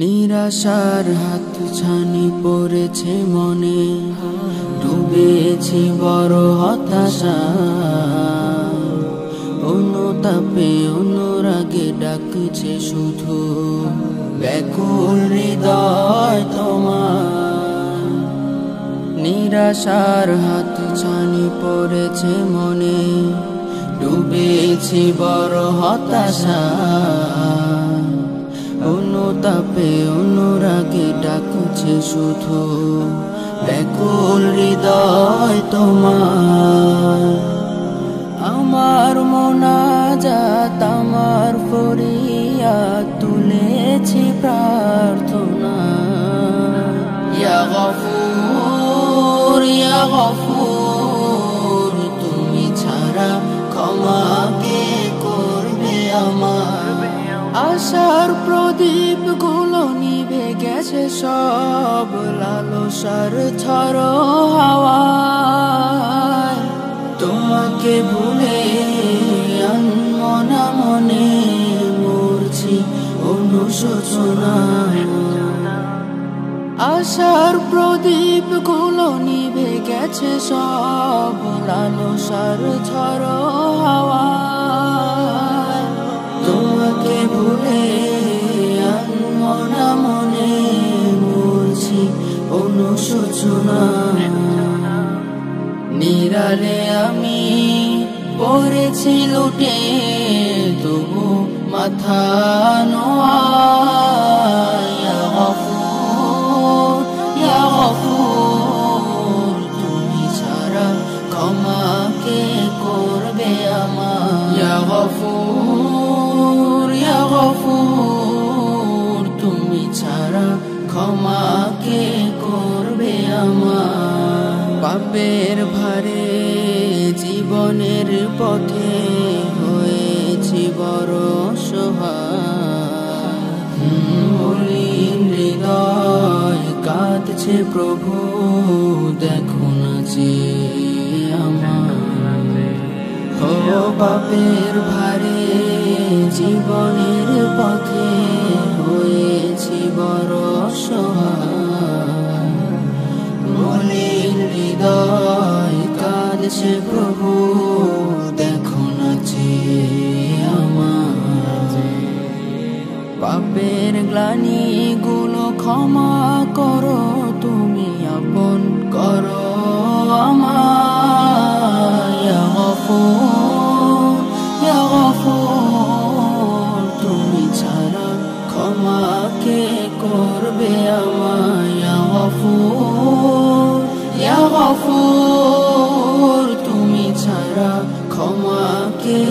নিরাশার হাত ছানি পড়েছে মনে, ডুবেছি বড় হতাশা। অনুতাপে অনুরাগে ডাকছে শুধু ব্যাকুল হৃদয় তোমার। নিরাশার হাত ছানি পড়েছে মনে, ডুবেছি বড় হতাশা। অনুতাপে অনুরাগে ডাকছে শুধু ব্যাকুল হৃদয় তোমার। আমার মোনাজাত আমার ফরিয়াদ তুলেছি প্রার্থনা। ইয়া গফুর ইয়া গফুর, তুমি ছাড়া ক্ষমা কে করবে আমার। আশার প্রদীপ গুলো নিভে গেছে সব, লালসার ঝড়ো হাওয়ায়। তোমাকে ভুলে আনমনা মনে মরছি অনুশোচনায়। আশার প্রদীপ গুলো নিভে গেছে সব, লালসার ঝড়ো হাওয়ায়। তোমাকে ভুলে আনমনা মনে মরছি অনুশোচনায়। নিরালে আমি পড়েছি লুটে, তবু মাথা নোয়াই। ইয়া গফুর ইয়া গফুর, তুমি ছাড়া ক্ষমা কে করবে আমার। ইয়া গফুর ইয়া গফুর, তুমি ছাড়া ক্ষমা কে করবে আমার। পাপের ভারে জীবনের পথে হয়েছি বড় অসহায়। মলিন হৃদয় কাঁদছে প্রভু, দেখো না যে আমার। ও পাপের ভারে জীবনের পথে হয়েছি বড় অসহায়। মলিন হৃদয় কাঁদছে প্রভু, দেখো না যে আমার। পাপের গ্লানি গুলো ক্ষমা করো, তুমি আপন করো আমায়। ইয়া গফুর ইয়া গফুর, তুমি ছাড়া ক্ষমা কে করবে আমায়। ইয়া গফুর ইয়া গফুর, তুমি ছাড়া ক্ষমা কে